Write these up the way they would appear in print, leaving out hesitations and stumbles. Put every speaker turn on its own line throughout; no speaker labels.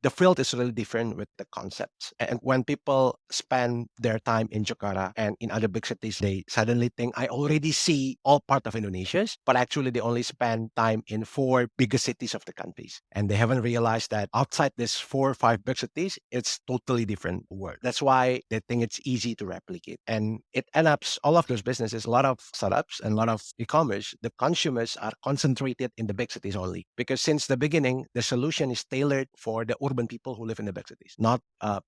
the field is really different with the concepts. And when people spend their time in Jakarta and in other big cities, they suddenly think, I already see all part of Indonesia, but actually they only spend time in four biggest cities of the countries. And they haven't realized that outside these 4 or 5 big cities, it's totally different world. That's why they think it's easy to replicate. And it ends up, all of those businesses, a lot of startups and a lot of e-commerce, the consumers are concentrated in the big cities only. Because since the beginning, the solution is tailored for the urban people who live in the big cities, not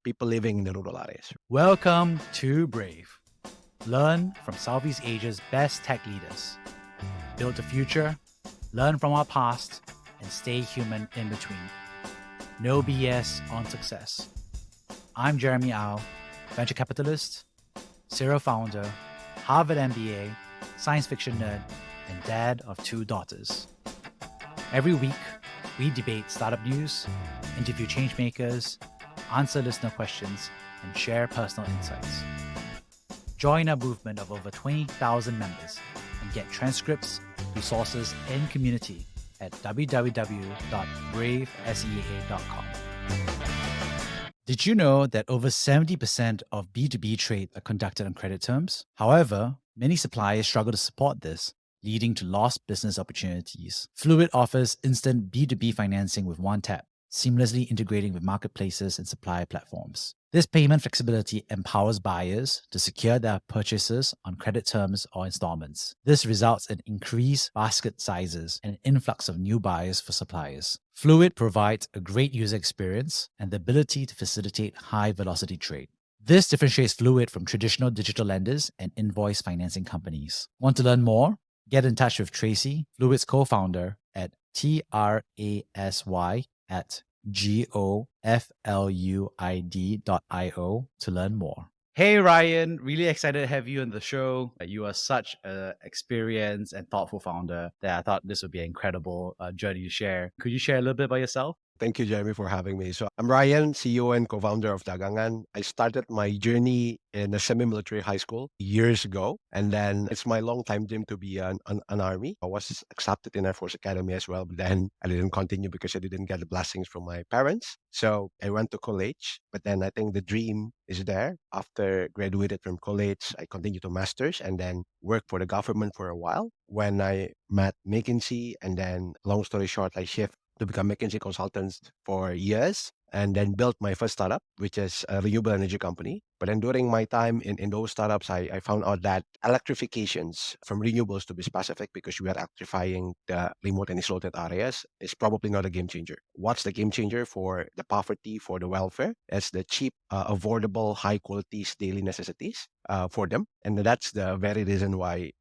people living in the rural areas.
Welcome to Brave. Learn from Southeast Asia's best tech leaders. Build the future, learn from our past, and stay human in between. No BS on success. I'm Jeremy Au, venture capitalist, serial founder, Harvard MBA, science fiction nerd, and dad of 2 daughters. Every week, we debate startup news, interview changemakers, answer listener questions, and share personal insights. Join our movement of over 20,000 members and get transcripts, resources, and community at www.bravesea.com. Did you know that over 70% of B2B trade are conducted on credit terms? However, many suppliers struggle to support this, leading to lost business opportunities. Fluid offers instant B2B financing with one tap, seamlessly integrating with marketplaces and supplier platforms. This payment flexibility empowers buyers to secure their purchases on credit terms or installments. This results in increased basket sizes and an influx of new buyers for suppliers. Fluid provides a great user experience and the ability to facilitate high-velocity trade. This differentiates Fluid from traditional digital lenders and invoice financing companies. Want to learn more? Get in touch with Tracy, Fluid's co-founder, at trasy@gofluid.io to learn more. Hey Ryan, really excited to have you on the show. You are such an experienced and thoughtful founder that I thought this would be an incredible journey to share. Could you share a little bit about yourself?
Thank you, Jeremy, for having me. So I'm Ryan, CEO and co-founder of Dagangan. I started my journey in a semi-military high school years ago, and then it's my long-time dream to be an army. I was accepted in Air Force Academy as well, but then I didn't continue because I didn't get the blessings from my parents. So I went to college, but then I think the dream is there. After graduated from college, I continued to masters and then worked for the government for a while. When I met McKinsey, and then long story short, I shift to become McKinsey consultants for years and then built my first startup, which is a renewable energy company. But then during my time in those startups, I found out that electrifications from renewables, to be specific, because we are electrifying the remote and isolated areas, is probably not a game changer. What's the game changer for the poverty, for the welfare? It's the cheap, affordable, high quality daily necessities for them. And that's the very reason why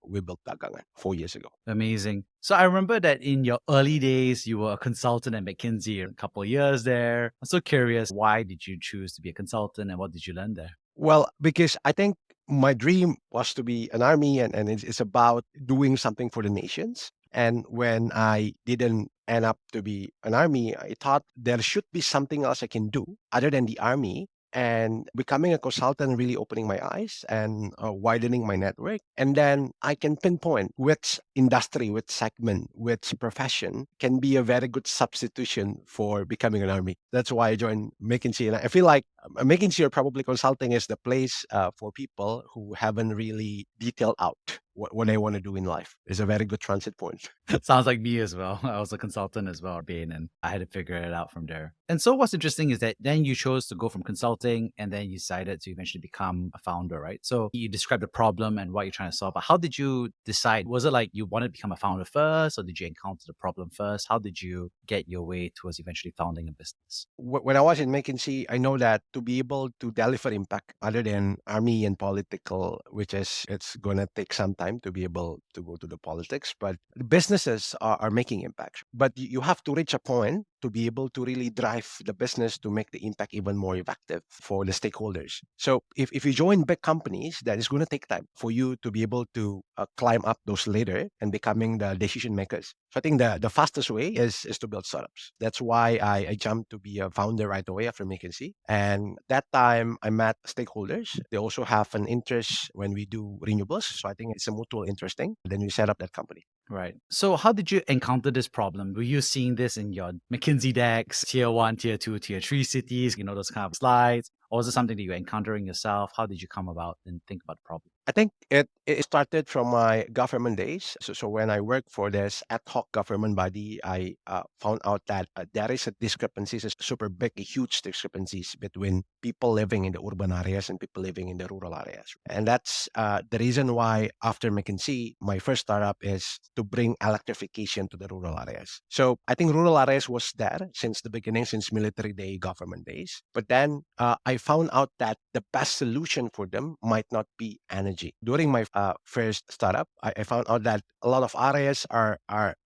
we built Dagangan 4 years ago.
Amazing. So I remember that in your early days, you were a consultant at McKinsey, a couple of years there. I'm so curious, why did you choose to be a consultant and what did you learn there?
Well, because I think my dream was to be an army, and it's about doing something for the nations. And when I didn't end up to be an army, I thought there should be something else I can do other than the army. And becoming a consultant really opening my eyes and widening my network. And then I can pinpoint which industry, which segment, which profession can be a very good substitution for becoming an army. That's why I joined McKinsey. And I feel like McKinsey or probably consulting is the place for people who haven't really detailed out what they want to do in life. It's a very good transit point.
Sounds like me as well. I was a consultant as well, Bain, and I had to figure it out from there. And so what's interesting is that then you chose to go from consulting and then you decided to eventually become a founder, right? So you described the problem and what you're trying to solve, but how did you decide? Was it like you wanted to become a founder first, or did you encounter the problem first? How did you get your way towards eventually founding a business?
When I was in McKinsey, I know that to be able to deliver impact other than army and political, which is it's gonna take some time to be able to go to the politics, but the businesses are making impact. But you have to reach a point to be able to really drive the business to make the impact even more effective for the stakeholders. So if you join big companies, that is going to take time for you to be able to climb up those ladder and becoming the decision makers. So I think the fastest way is to build startups. That's why I jumped to be a founder right away after McKinsey. And that time I met stakeholders. They also have an interest when we do renewables. So I think it's a mutual interesting. Then we set up that company.
Right. So, how did you encounter this problem? Were you seeing this in your McKinsey decks, tier one, tier two, tier three cities, those kind of slides? Or was it something that you're encountering yourself? How did you come about and think about the problem?
I think it started from my government days. So when I worked for this ad hoc government body, I found out that there is a discrepancies, a super big, huge discrepancies between people living in the urban areas and people living in the rural areas. And that's the reason why after McKinsey, my first startup is to bring electrification to the rural areas. So I think rural areas was there since the beginning, since military day, government days. But then I found out that the best solution for them might not be energy. During my first startup, I found out that a lot of areas are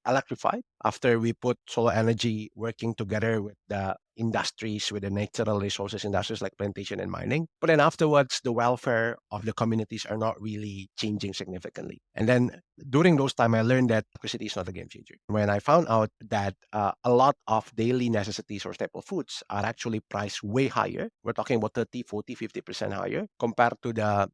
electrified after we put solar energy working together with the industries, with the natural resources industries like plantation and mining. But then afterwards, the welfare of the communities are not really changing significantly. And then during those time, I learned that electricity is not a game changer. When I found out that a lot of daily necessities or staple foods are actually priced way higher, we're talking about 30, 40, 50% higher compared to the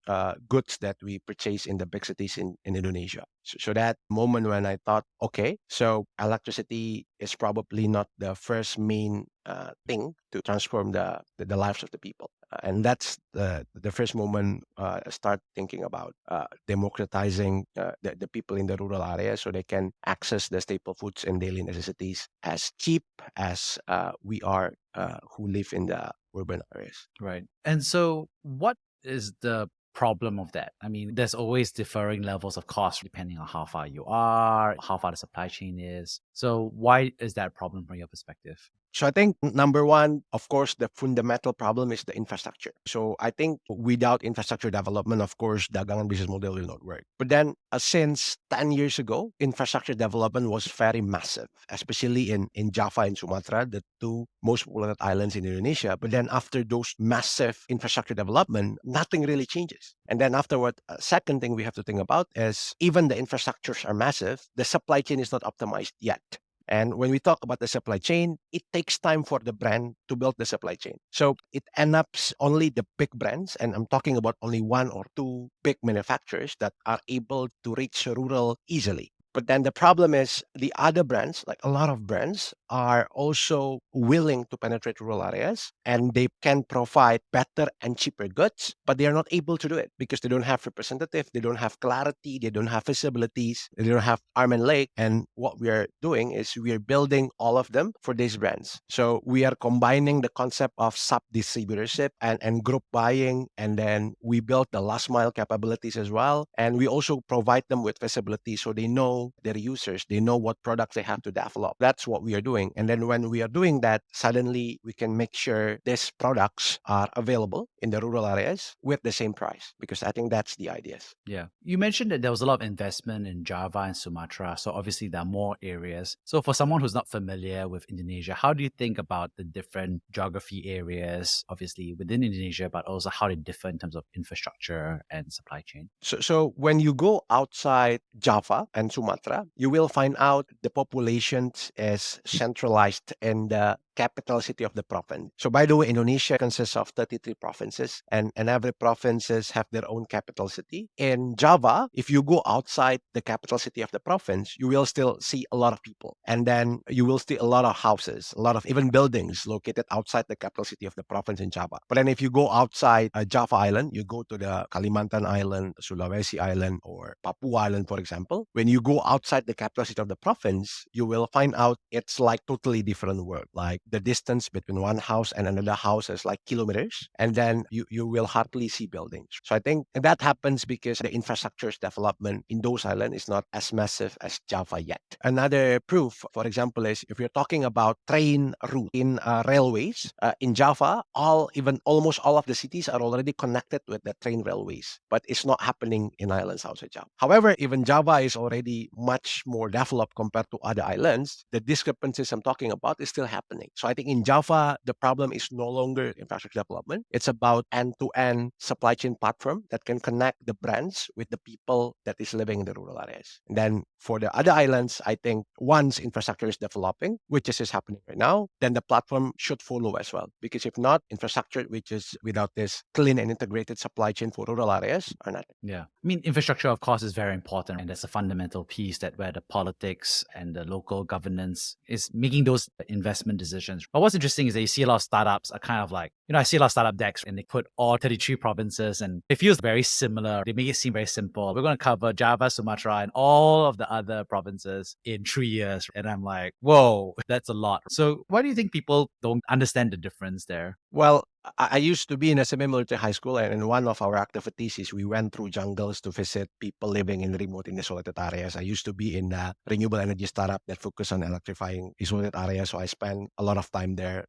goods that we purchase in the big cities in Indonesia. So that moment when I thought, okay, so electricity is probably not the first main thing to transform the lives of the people. And that's the first moment I start thinking about democratizing the people in the rural areas so they can access the staple foods and daily necessities as cheap as we are who live in the urban areas.
Right. And so, what is the problem of that? I mean, there's always differing levels of cost depending on how far you are, how far the supply chain is. So, why is that a problem from your perspective?
So I think number one, of course, the fundamental problem is the infrastructure. So I think without infrastructure development, of course, the Dagangan business model will not work. But then since 10 years ago, infrastructure development was very massive, especially in Java and Sumatra, the two most populated islands in Indonesia. But then after those massive infrastructure development, nothing really changes. And then afterward, second thing we have to think about is even the infrastructures are massive, the supply chain is not optimized yet. And when we talk about the supply chain, it takes time for the brand to build the supply chain. So it ends up only the big brands, and I'm talking about only one or two big manufacturers that are able to reach rural easily. But then the problem is the other brands, like a lot of brands, are also willing to penetrate rural areas and they can provide better and cheaper goods, but they are not able to do it because they don't have representative, they don't have clarity, they don't have visibilities, they don't have arm and leg. And what we are doing is we are building all of them for these brands. So we are combining the concept of sub distributorship and group buying, and then we build the last mile capabilities as well. And we also provide them with visibility so they know their users, they know what products they have to develop. That's what we are doing. And then when we are doing that, suddenly we can make sure these products are available in the rural areas with the same price, because I think that's the ideas.
Yeah. You mentioned that there was a lot of investment in Java and Sumatra. So obviously there are more areas. So for someone who's not familiar with Indonesia, how do you think about the different geography areas, obviously within Indonesia, but also how they differ in terms of infrastructure and supply chain?
So when you go outside Java and Sumatra, you will find out the population is centralized in the capital city of the province. So by the way, Indonesia consists of 33 provinces, and every provinces have their own capital city. In Java, if you go outside the capital city of the province, you will still see a lot of people. And then you will see a lot of houses, a lot of even buildings located outside the capital city of the province in Java. But then if you go outside Java Island, you go to the Kalimantan Island, Sulawesi Island, or Papua Island, for example. When you go outside the capital city of the province, you will find out it's like totally different world. Like the distance between one house and another house is like kilometers, and then you will hardly see buildings. So I think that happens because the infrastructure's development in those islands is not as massive as Java yet. Another proof, for example, is if you're talking about train route in railways in Java, almost all of the cities are already connected with the train railways, but it's not happening in islands outside Java. However, even Java is already much more developed compared to other islands. The discrepancies I'm talking about is still happening. So I think in Java, the problem is no longer infrastructure development. It's about end-to-end supply chain platform that can connect the brands with the people that is living in the rural areas. And then for the other islands, I think once infrastructure is developing, which is happening right now, then the platform should follow as well. Because if not, infrastructure which is without this clean and integrated supply chain for rural areas are not.
Yeah. I mean, infrastructure, of course, is very important. And that's a fundamental piece that where the politics and the local governance is making those investment decisions. But what's interesting is that you see a lot of startups are kind of like, I see a lot of startup decks and they put all 33 provinces and it feels very similar. They make it seem very simple. We're going to cover Java, Sumatra, and all of the other provinces in 3 years. And I'm like, whoa, that's a lot. So why do you think people don't understand the difference there?
Well, I used to be in a semi-military high school, and in one of our activities is we went through jungles to visit people living in remote and isolated areas. I used to be in a renewable energy startup that focused on electrifying isolated areas, so I spent a lot of time there,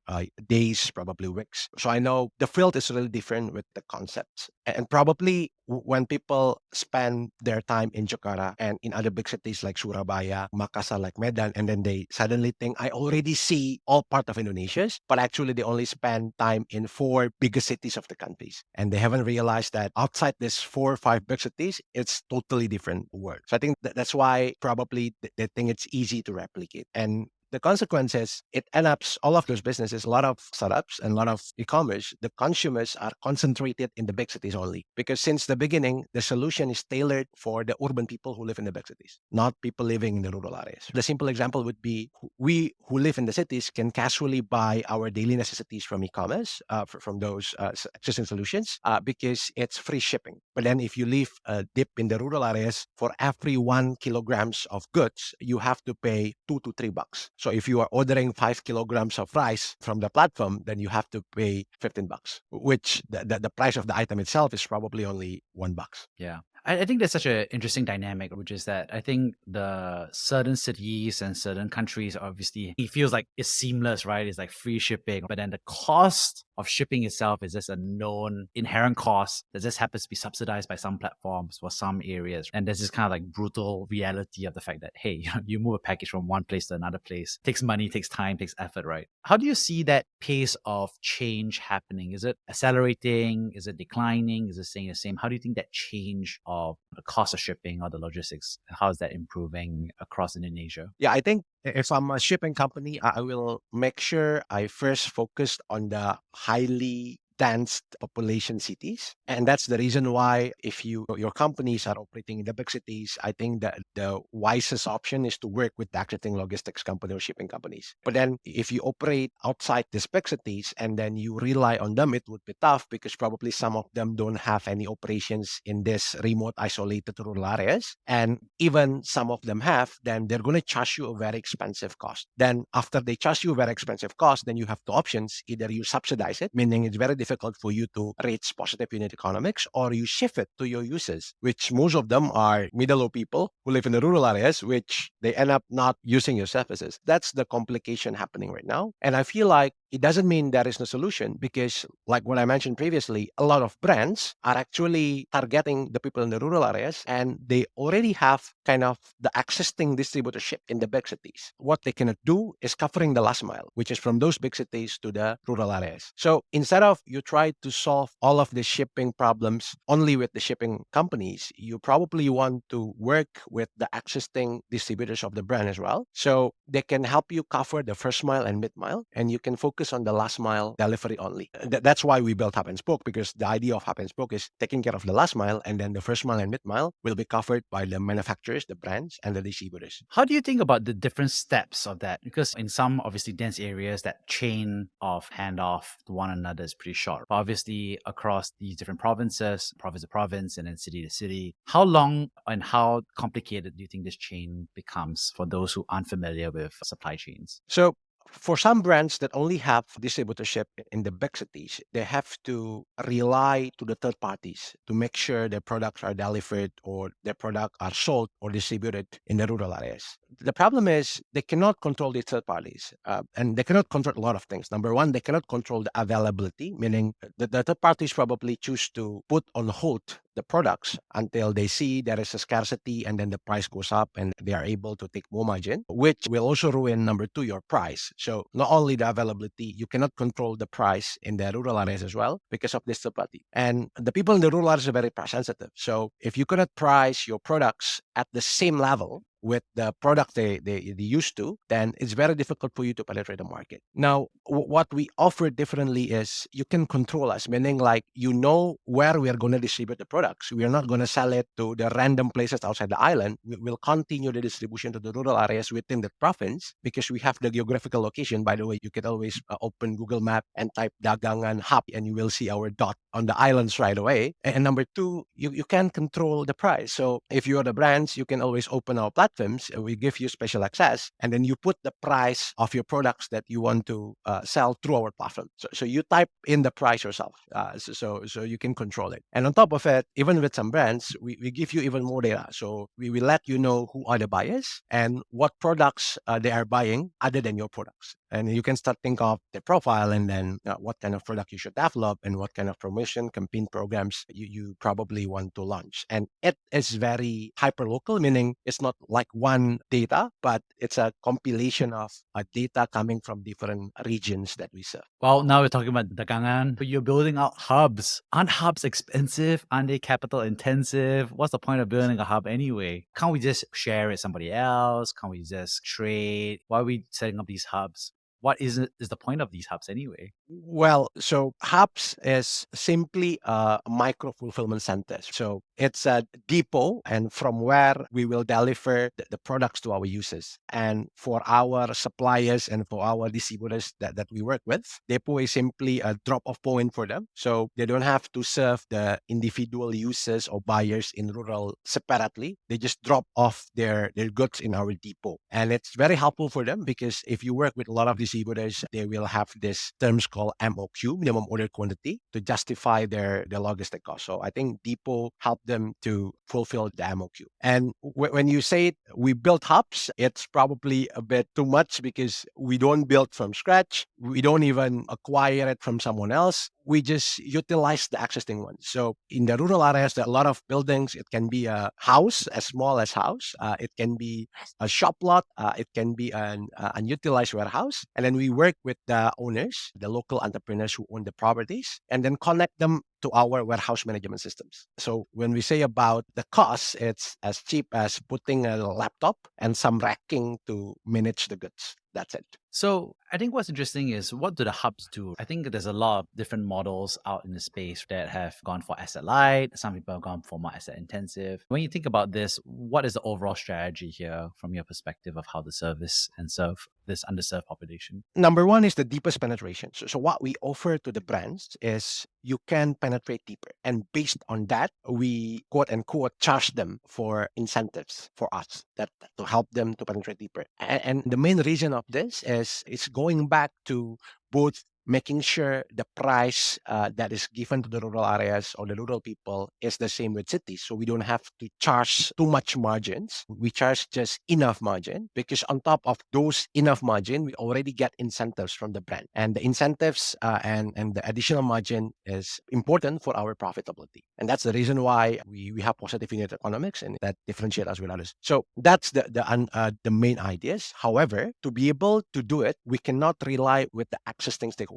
days, probably weeks. So I know the field is really different with the concepts, and probably when people spend their time in Jakarta and in other big cities like Surabaya, Makassar, like Medan, and then they suddenly think, I already see all part of Indonesia, but actually they only spend time in four biggest cities of the countries. And they haven't realized that outside these 4 or 5 big cities, it's totally different world. So I think that's why probably they think it's easy to replicate. And the consequence is it ends up all of those businesses, a lot of startups and a lot of e-commerce, the consumers are concentrated in the big cities only. Because since the beginning, the solution is tailored for the urban people who live in the big cities, not people living in the rural areas. The simple example would be we who live in the cities can casually buy our daily necessities from e-commerce, from those existing solutions, because it's free shipping. But then if you live deep in the rural areas, for every 1 kilograms of goods, you have to pay $2 to $3. So if you are ordering 5 kilograms of rice from the platform, then you have to pay $15, which the price of the item itself is probably only $1.
Yeah. I think that's such an interesting dynamic, which is that I think the certain cities and certain countries, obviously, it feels like it's seamless, right? It's like free shipping. But then the cost of shipping itself is just a known inherent cost that just happens to be subsidized by some platforms for some areas. And there's this kind of like brutal reality of the fact that, hey, you move a package from one place to another place. It takes money, takes time, takes effort, right? How do you see that pace of change happening? Is it accelerating? Is it declining? Is it staying the same? How do you think that change of the cost of shipping or the logistics, how is that improving across Indonesia?
Yeah, I think if I'm a shipping company, I will make sure I first focus on the highly dense population cities. And that's the reason why if your companies are operating in the big cities, I think that the wisest option is to work with the existing logistics company or shipping companies. But then if you operate outside these big cities and then you rely on them, it would be tough because probably some of them don't have any operations in this remote, isolated rural areas. And even some of them have, then they're going to charge you a very expensive cost. Then after they charge you a very expensive cost, then you have two options. Either you subsidize it, meaning it's very difficult for you to reach positive unit economics, or you shift it to your users, which most of them are middle people who live in the rural areas, which they end up not using your services. That's the complication happening right now. And I feel like it doesn't mean there is no solution because, like what I mentioned previously, a lot of brands are actually targeting the people in the rural areas and they already have kind of the existing distributorship in the big cities. What they cannot do is covering the last mile, which is from those big cities to the rural areas. So instead of you try to solve all of the shipping problems only with the shipping companies, you probably want to work with the existing distributors of the brand as well. So they can help you cover the first mile and mid mile, and you can focus on the last mile delivery only. That's why we built Hub and Spoke, because the idea of Hub and Spoke is taking care of the last mile, and then the first mile and mid mile will be covered by the manufacturers, the brands, and the distributors.
How do you think about the different steps of that? Because in some obviously dense areas, that chain of handoff to one another is pretty short. But obviously, across these different provinces, province to province, and then city to city, how long and how complicated do you think this chain becomes for those who aren't familiar with supply chains?
So for some brands that only have distributorship in the big cities, they have to rely to the third parties to make sure their products are delivered or their products are sold or distributed in the rural areas. The problem is they cannot control the third parties, and they cannot control a lot of things. Number one, they cannot control the availability, meaning the third parties probably choose to put on hold the products until they see there is a scarcity, and then the price goes up and they are able to take more margin, which will also ruin, number two, your price. So not only the availability, you cannot control the price in the rural areas as well because of this stability. And the people in the rural areas are very price sensitive. So if you cannot price your products at the same level with the product they used to, then it's very difficult for you to penetrate the market. Now, what we offer differently is you can control us, meaning like you know where we are going to distribute the products. We are not going to sell it to the random places outside the island. We will continue the distribution to the rural areas within the province because we have the geographical location. By the way, you can always open Google Map and type Dagangan Hub and you will see our dot on the islands right away. And number two, you can control the price. So if you are the brands, you can always open our platforms. We give you special access, and then you put the price of your products that you want to sell through our platform. So you type in the price yourself, so you can control it. And on top of it, even with some brands, we give you even more data. So we will let you know who are the buyers and what products they are buying other than your products. And you can start think of the profile and then what kind of product you should develop and what kind of promotion campaign programs you probably want to launch. And it is very hyper local, meaning it's not like one data, but it's a compilation of data coming from different regions that we serve.
Well, now we're talking about Dagangan, but you're building out hubs. Aren't hubs expensive? Aren't they capital intensive? What's the point of building a hub anyway? Can't we just share it with somebody else? Can't we just trade? Why are we setting up these hubs? What is the point of these hubs anyway?
Well, so hubs is simply a micro fulfillment center. So it's a depot, and from where we will deliver the products to our users. And for our suppliers and for our distributors that we work with, depot is simply a drop off point for them. So they don't have to serve the individual users or buyers in rural separately. They just drop off their goods in our depot. And it's very helpful for them because if you work with a lot of distributors, they will have this terms called MOQ, minimum order quantity, to justify their logistic cost. So I think depot help them to fulfill the MOQ. And when you say it, we built hubs, it's probably a bit too much because we don't build from scratch. We don't even acquire it from someone else. We just utilize the existing ones. So in the rural areas, there are a lot of buildings. It can be a house, as small as house. It can be a shop lot. It can be an unutilized warehouse. And then we work with the owners, the local entrepreneurs who own the properties, and then connect them to our warehouse management systems. So when we say about the cost, it's as cheap as putting a laptop and some racking to manage the goods. That's it.
So I think what's interesting is what do the hubs do? I think there's a lot of different models out in the space that have gone for asset light. Some people have gone for more asset intensive. When you think about this, what is the overall strategy here from your perspective of how to service and serve this underserved population?
Number one is the deepest penetration. So what we offer to the brands is you can penetrate deeper. And based on that, we quote unquote charge them for incentives for us that to help them to penetrate deeper. And the main reason of this is it's going back to both making sure the price that is given to the rural areas or the rural people is the same with cities. So we don't have to charge too much margins. We charge just enough margin because on top of those enough margin, we already get incentives from the brand. And the incentives and the additional margin is important for our profitability. And that's the reason why we have positive unit economics and that differentiate us with others. So that's the main ideas. However, to be able to do it, we cannot rely with the existing stakeholders.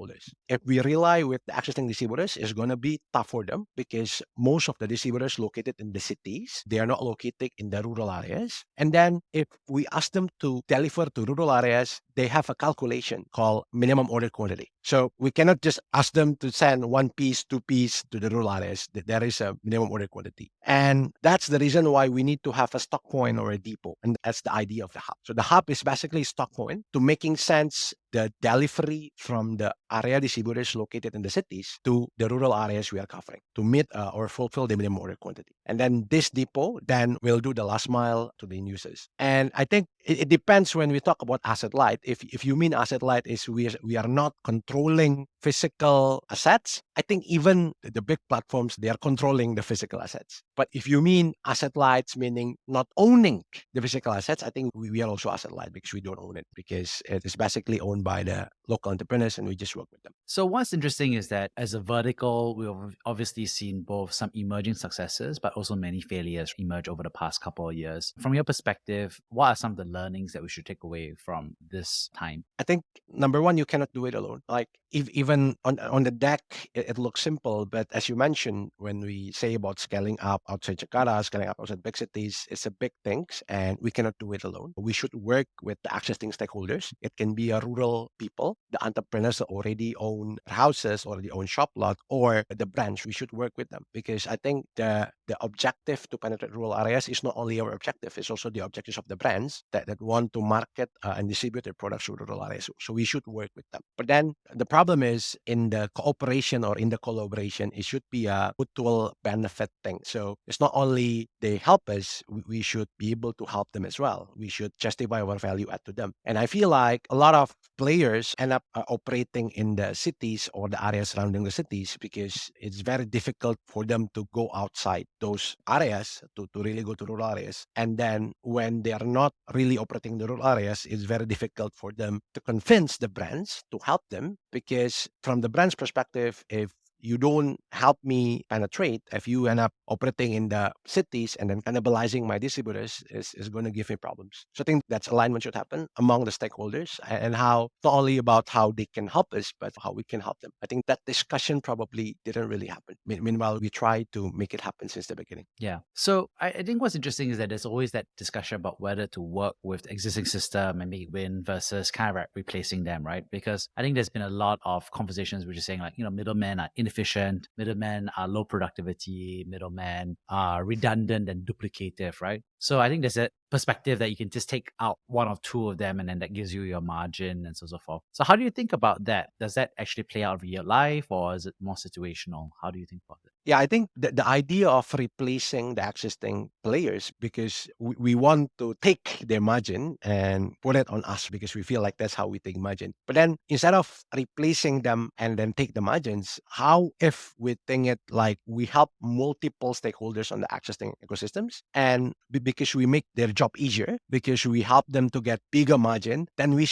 If we rely with the existing distributors, it's going to be tough for them because most of the distributors located in the cities, they are not located in the rural areas. And then if we ask them to deliver to rural areas, they have a calculation called minimum order quantity. So we cannot just ask them to send one piece, two piece to the rural areas. There is a minimum order quantity. And that's the reason why we need to have a stock point or a depot. And that's the idea of the hub. So the hub is basically a stock point to making sense the delivery from the area distributors located in the cities to the rural areas we are covering to meet or fulfill the minimum order quantity. And then this depot then will do the last mile to the end users. And I think it depends when we talk about asset light. If you mean asset light is we are not controlling controlling physical assets, I think even the big platforms, they are controlling the physical assets. But if you mean asset lights, meaning not owning the physical assets, I think we are also asset light because we don't own it, because it is basically owned by the local entrepreneurs and we just work with them.
So what's interesting is that as a vertical, we've obviously seen both some emerging successes, but also many failures emerge over the past couple of years. From your perspective, what are some of the learnings that we should take away from this time?
I think number one, you cannot do it alone. Like if, even on the deck, it looks simple, but as you mentioned, when we say about scaling up outside Jakarta, scaling up outside big cities, it's a big things, and we cannot do it alone. We should work with the existing stakeholders. It can be a rural people, the entrepreneurs that already own houses, already own shop lot, or the branch. We should work with them because I think the objective to penetrate rural areas is not only our objective; it's also the objectives of the brands that want to market and distribute their products to rural areas. So we should work with them. But then the problem is in the cooperation or in the collaboration, it should be a mutual benefit thing. So it's not only they help us, we should be able to help them as well. We should justify our value add to them. And I feel like a lot of players end up operating in the cities or the areas surrounding the cities because it's very difficult for them to go outside those areas to really go to rural areas. And then when they are not really operating in the rural areas, it's very difficult for them to convince the brands to help them because from the brand's perspective, if you don't help me penetrate, if you end up operating in the cities and then cannibalizing my distributors, is going to give me problems. So I think that's alignment should happen among the stakeholders and how not only about how they can help us, but how we can help them. I think that discussion probably didn't really happen. Meanwhile, we tried to make it happen since the beginning.
Yeah. So I think what's interesting is that there's always that discussion about whether to work with the existing system and make it win versus kind of replacing them, right? Because I think there's been a lot of conversations which are saying like, middlemen are inefficient, middlemen are low productivity, middlemen are redundant and duplicative, right? So I think there's a perspective that you can just take out one or two of them and then that gives you your margin and so on and so forth. So how do you think about that? Does that actually play out in real life or is it more situational? How do you think about it?
Yeah, I think the idea of replacing the existing players because we want to take their margin and put it on us because we feel like that's how we take margin. But then instead of replacing them and then take the margins, how if we think it like we help multiple stakeholders on the existing ecosystems and because we make their job easier, because we help them to get bigger margin, then we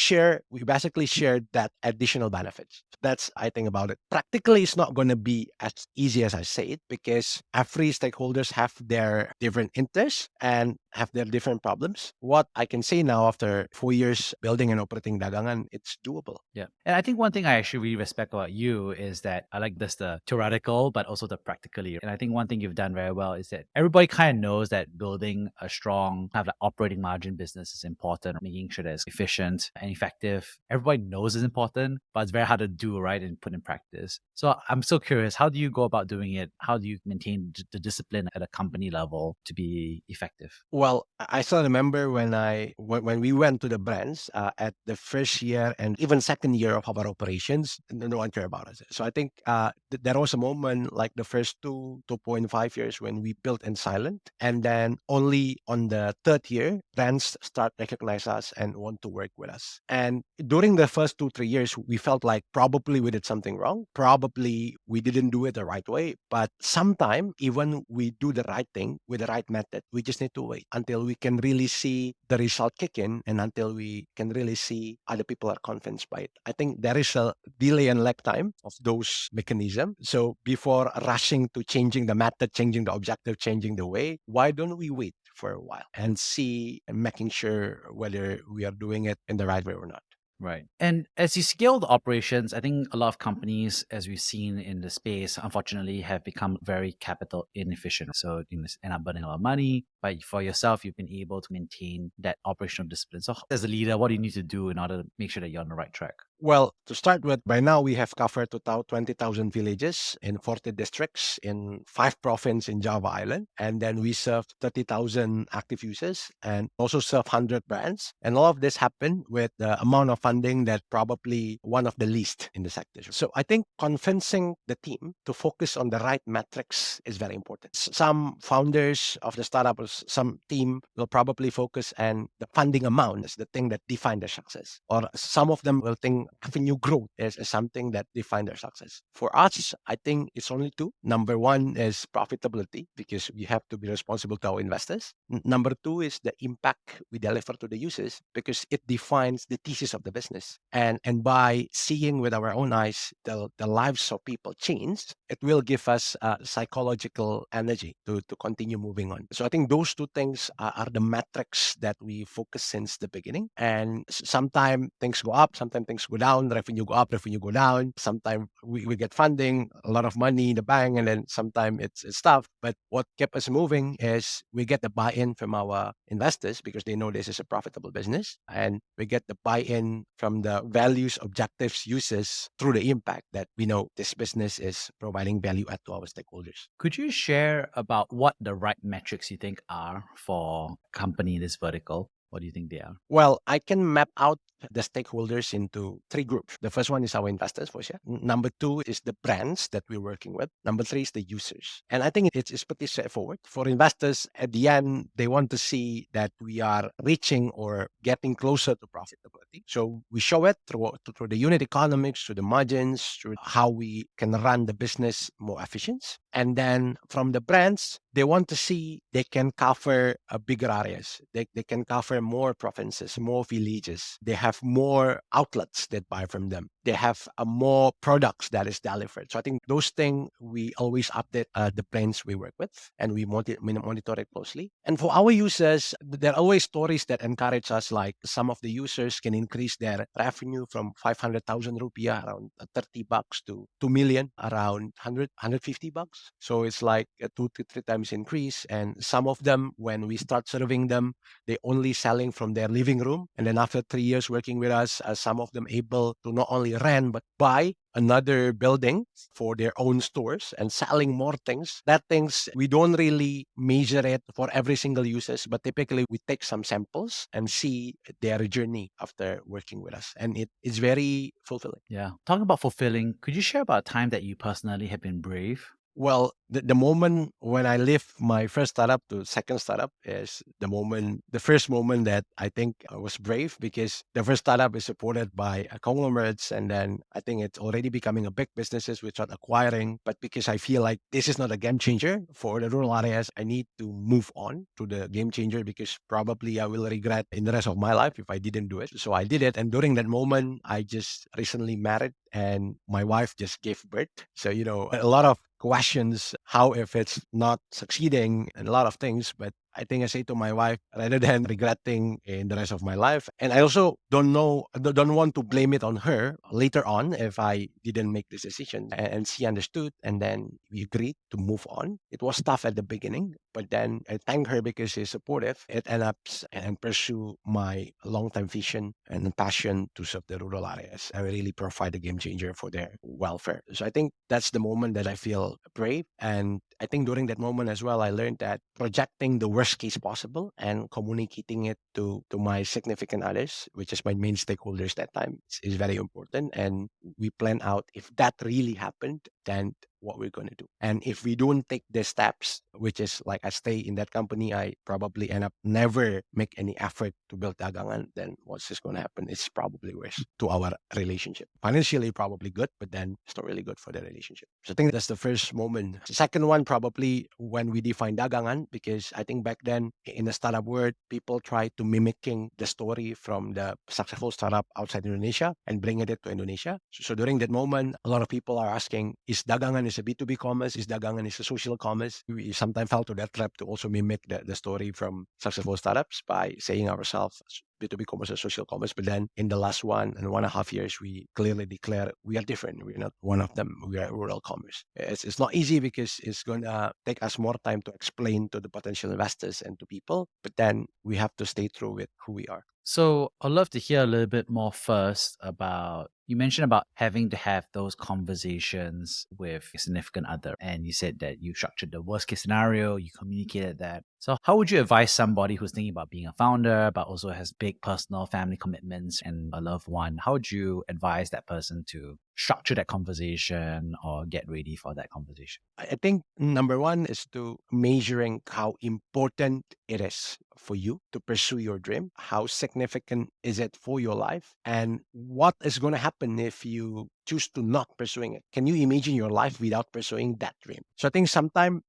basically share that additional benefits. That's I think about it. Practically, it's not going to be as easy as I say it because every stakeholders have their different interests and have their different problems. What I can say now after 4 years building and operating Dagangan, it's doable.
Yeah. And I think one thing I actually really respect about you is that I like this the theoretical, but also the practically. And I think one thing you've done very well is that everybody kind of knows that building a strong kind of like operating margin business is important, making sure that it's efficient and effective. Everybody knows it's important, but it's very hard to do, right? And put in practice. So I'm so curious, how do you go about doing it? How do you maintain the discipline at a company level to be effective?
Well, I still remember when we went to the brands at the first year and even second year of our operations, no one cared about us. So I think there was a moment like the first 2.5 years when we built in silent, and then only on the third year, brands start recognize us and want to work with us. And during the first 2-3 years, we felt like probably we did something wrong, probably we didn't do it the right way. But sometime even we do the right thing with the right method, we just need to wait until we can really see the result kick in and until we can really see other people are convinced by it. I think there is a delay and lag time of those mechanisms. So before rushing to changing the method, changing the objective, changing the way, why don't we wait for a while and see and making sure whether we are doing it in the right way or not?
Right. And as you scale the operations, I think a lot of companies, as we've seen in the space, unfortunately have become very capital inefficient. So you must end up burning a lot of money. But for yourself, you've been able to maintain that operational discipline. So as a leader, what do you need to do in order to make sure that you're on the right track?
Well, to start with, by now we have covered 20,000 villages in 40 districts in 5 provinces in Java Island. And then we serve 30,000 active users and also serve 100 brands. And all of this happened with the amount of funding that probably one of the least in the sector. So I think convincing the team to focus on the right metrics is very important. Some founders of the startup or some team will probably focus on the funding amount as the thing that defines their success. Or some of them will think revenue growth is something that define their success. For us, I think it's only two. Number one is profitability because we have to be responsible to our investors. Number two is the impact we deliver to the users because it defines the thesis of the business. And by seeing with our own eyes the lives of people change, it will give us psychological energy to continue moving on. So I think those two things are the metrics that we focus since the beginning. And sometimes things go up, sometimes things go down, revenue go up, revenue go down. Sometimes we get funding, a lot of money in the bank, and then sometimes it's tough. But what kept us moving is we get the buy-in from our investors because they know this is a profitable business. And we get the buy-in from the values, objectives, uses through the impact that we know this business is providing value add to our stakeholders.
Could you share about what the right metrics you think are for a company in this vertical? What do you think they are?
Well, I can map out the stakeholders into three groups. The first one is our investors, for sure. Number two is the brands that we're working with. Number three is the users. And I think it's pretty straightforward. For investors, at the end, they want to see that we are reaching or getting closer to profitability. So we show it through the unit economics, through the margins, through how we can run the business more efficient. And then from the brands, they want to see they can cover bigger areas. They can cover more provinces, more villages. They have more outlets that buy from them. They have more products that is delivered. So I think those things we always update the brands we work with and we monitor it closely. And for our users, there are always stories that encourage us, like some of the users can increase their revenue from 500,000 rupiah, around 30 bucks, to 2 million, around 150 bucks. So it's like a 2 to 3 times increase. And some of them, when we start serving them, they only selling from their living room. And then after 3 years working with us, some of them able to not only rent, but buy another building for their own stores and selling more things. That things, we don't really measure it for every single users, but typically we take some samples and see their journey after working with us. And it is very fulfilling.
Yeah. Talking about fulfilling, could you share about a time that you personally have been brave?
Well, the moment when I left my first startup to second startup is the first moment that I think I was brave, because the first startup is supported by conglomerates, and then I think it's already becoming a big businesses we start acquiring. But because I feel like this is not a game changer for the rural areas, I need to move on to the game changer, because probably I will regret in the rest of my life if I didn't do it. So I did it, and during that moment, I just recently married, and my wife just gave birth. So a lot of questions, how if it's not succeeding, and a lot of things. But I think I say to my wife, rather than regretting in the rest of my life, and I also don't want to blame it on her later on if I didn't make this decision. And she understood, and then we agreed to move on. It was tough at the beginning, but then I thank her because she's supportive. It ends up and pursue my long-term vision and passion to serve the rural areas. I really provide a game changer for their welfare. So I think that's the moment that I feel brave. And I think during that moment as well, I learned that projecting the worst case possible and communicating it to my significant others, which is my main stakeholders that time, is very important. And we plan out if that really happened, then what we're going to do. And if we don't take the steps, which is like I stay in that company, I probably end up never make any effort to build Dagangan, then what's just going to happen is probably worse to our relationship. Financially, probably good, but then it's not really good for the relationship. So I think that's the first moment. The second one, probably when we define Dagangan, because I think back then in the startup world, people try to mimicking the story from the successful startup outside Indonesia and bringing it to Indonesia. So during that moment, a lot of people are asking, is Dagangan is a B2B commerce? Is Dagangan is a social commerce? We sometimes fell to that trap to also mimic the story from successful startups by saying ourselves B2B commerce or social commerce. But then in the last 1.5 years, we clearly declare we are different. We're not one of them. We are rural commerce. It's not easy because it's going to take us more time to explain to the potential investors and to people. But then we have to stay true with who we are.
So I'd love to hear a little bit more first about, you mentioned about having to have those conversations with a significant other. And you said that you structured the worst case scenario, you communicated that. So how would you advise somebody who's thinking about being a founder, but also has big personal family commitments and a loved one? How would you advise that person to structure that conversation or get ready for that conversation?
I think number one is to measuring how important it is for you to pursue your dream. How significant is it for your life? And what is going to happen if you choose to not pursuing it? Can you imagine your life without pursuing that dream? So I think sometimes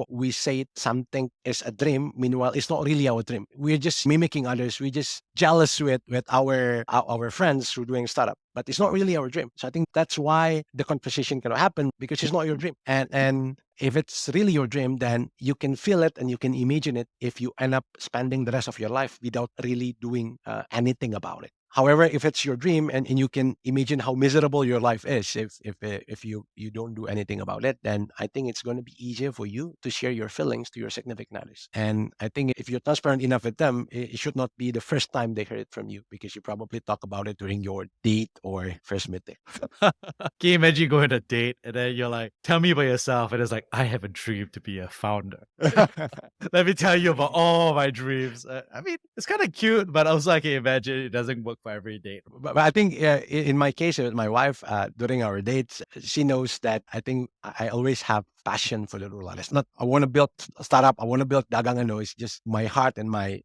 we say something is a dream, meanwhile it's not really our dream. We're just mimicking others. We're just jealous with our friends who are doing startup, but it's not really our dream. So I think that's why the conversation cannot happen, because it's not your dream. And if it's really your dream, then you can feel it and you can imagine it if you end up spending the rest of your life without really doing anything about it. However, if it's your dream and you can imagine how miserable your life is if you don't do anything about it, then I think it's going to be easier for you to share your feelings to your significant others. And I think if you're transparent enough with them, it should not be the first time they heard it from you, because you probably talk about it during your date or first meeting.
Can you imagine going on a date and then you're like, tell me about yourself? And it's like, I have a dream to be a founder. Let me tell you about all my dreams. I mean, it's kind of cute, but also I can imagine it doesn't work for every date.
But I think in my case with my wife, during our dates, she knows that I think I always have passion for the rural. It's not I want to build a startup, I want to build Dagangan. No, it's just my heart and my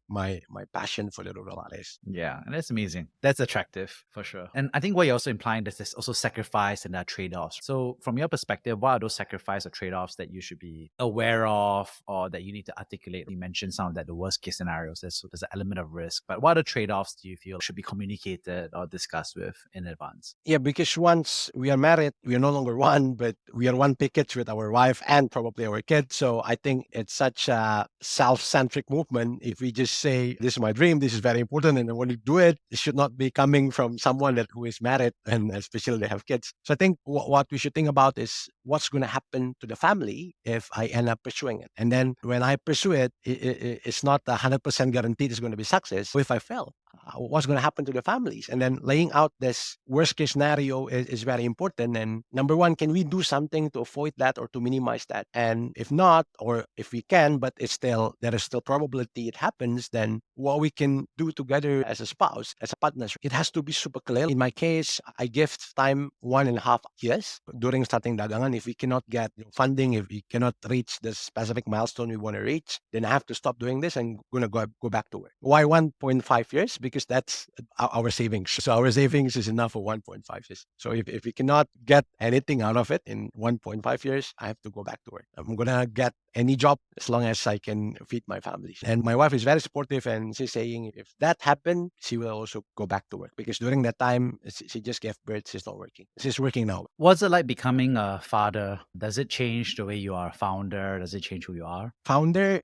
passion for the rural areas.
Yeah, and that's amazing. That's attractive for sure. And I think what you're also implying is there's also sacrifice and there are trade-offs. So from your perspective, what are those sacrifice or trade-offs that you should be aware of or that you need to articulate? You mentioned some of that, the worst case scenarios. There's an element of risk. But what other trade-offs do you feel should be communicated or discussed with in advance?
Yeah, because once we are married, we are no longer one, but we are one package with our wife and probably our kids. So I think it's such a self-centric movement. If we just say, this is my dream, this is very important, and I want to do it, it should not be coming from someone who is married and especially they have kids. So I think what we should think about is what's going to happen to the family if I end up pursuing it. And then when I pursue it, it's not 100% guaranteed it's going to be success. If I fail, what's going to happen to the families? And then laying out this worst case scenario is very important. And number one, can we do something to avoid that or to minimize that? And if not, or if we can, but there is still probability it happens, then what we can do together as a spouse, as a partner, it has to be super clear. In my case, I give time 1.5 years during starting Dagangan. If we cannot get funding, if we cannot reach the specific milestone we want to reach, then I have to stop doing this and going to go back to work. Why 1.5 years? Because that's our savings. So our savings is enough for 1.5 years. So if we cannot get anything out of it in 1.5 years, I have to go back to work. I'm going to get any job as long as I can feed my family. And my wife is very supportive, and she's saying if that happened, she will also go back to work, because during that time, she just gave birth. She's not working. She's working now.
What's it like becoming a father? Does it change the way you are a founder? Does it change who you are?
Founder,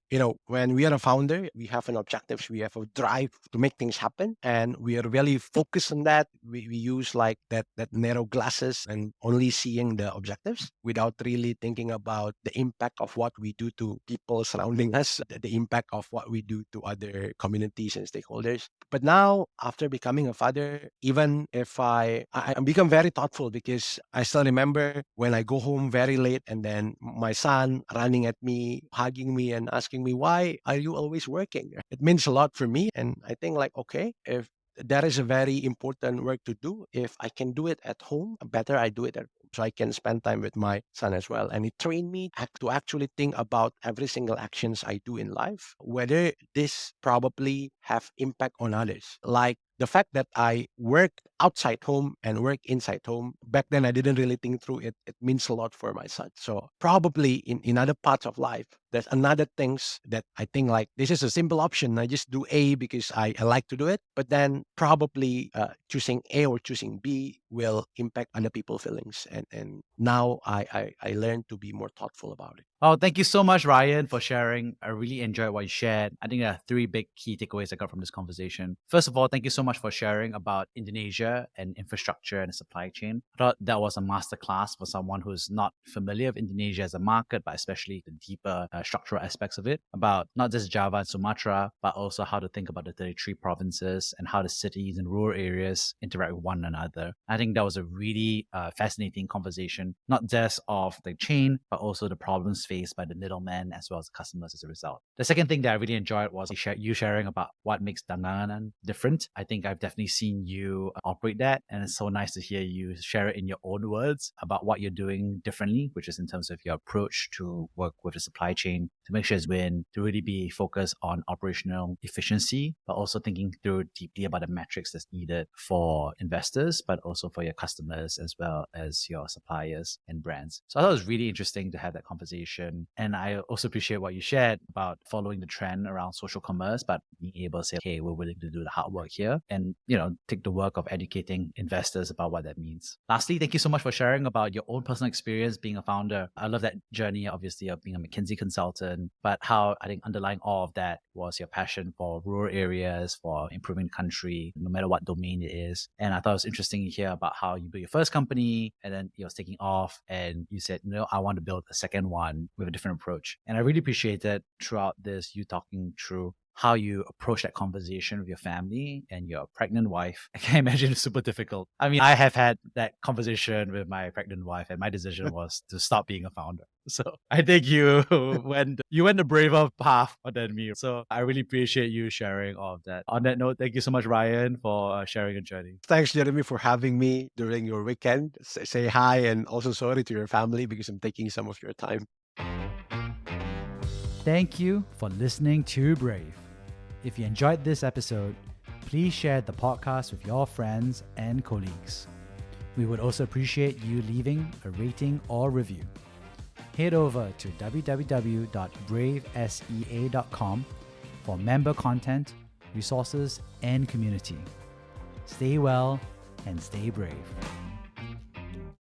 when we are a founder, we have an objective, we have a drive to make things happen, and we are really focused on that. We use like that narrow glasses and only seeing the objectives without really thinking about the impact of what we do to people surrounding us, the impact of what we do to other communities and stakeholders. But now, after becoming a father, even if I become very thoughtful, because I still remember when I go home very late and then my son running at me, hugging me and asking me, why are you always working? It means a lot for me. And I think like, okay, if that is a very important work to do, if I can do it at home, better I do it at home. So I can spend time with my son as well. And it trained me to actually think about every single actions I do in life, whether this probably have impact on others. Like the fact that I work outside home and work inside home, back then I didn't really think through it. It means a lot for my son. So probably in other parts of life, there's another things that I think like this is a simple option. I just do A because I like to do it. But then probably choosing A or choosing B will impact other people's feelings. And now I learned to be more thoughtful about it.
Oh, thank you so much, Ryan, for sharing. I really enjoyed what you shared. I think there are three big key takeaways I got from this conversation. First of all, thank you so much for sharing about Indonesia and infrastructure and the supply chain. I thought that was a masterclass for someone who's not familiar with Indonesia as a market, but especially the deeper structural aspects of it, about not just Java and Sumatra, but also how to think about the 33 provinces and how the cities and rural areas interact with one another. I think that was a really fascinating conversation, not just of the chain, but also the problems faced by the middlemen as well as customers as a result. The second thing that I really enjoyed was you sharing about what makes Dagangan different. I think I've definitely seen you operate that, and it's so nice to hear you share it in your own words about what you're doing differently, which is in terms of your approach to work with the supply chain to make sure it's win, to really be focused on operational efficiency, but also thinking through deeply about the metrics that's needed for investors, but also for your customers as well as your suppliers and brands. So I thought it was really interesting to have that conversation. And I also appreciate what you shared about following the trend around social commerce, but being able to say, hey, we're willing to do the hard work here and, take the work of educating investors about what that means. Lastly, thank you so much for sharing about your own personal experience being a founder. I love that journey, obviously, of being a McKinsey consultant, but how I think underlying all of that was your passion for rural areas, for improving the country, no matter what domain it is. And I thought it was interesting to hear about how you built your first company and then it was taking off and you said, I want to build a second one with a different approach. And I really appreciated throughout this, you talking through how you approach that conversation with your family and your pregnant wife. I can imagine it's super difficult. I mean, I have had that conversation with my pregnant wife and my decision was to stop being a founder. So I think you went the braver path than me. So I really appreciate you sharing all of that. On that note, thank you so much, Ryan, for sharing your journey.
Thanks, Jeremy, for having me during your weekend. Say hi and also sorry to your family because I'm taking some of your time.
Thank you for listening to Brave. If you enjoyed this episode, please share the podcast with your friends and colleagues. We would also appreciate you leaving a rating or review. Head over to www.bravesea.com for member content, resources, and community. Stay well and stay brave.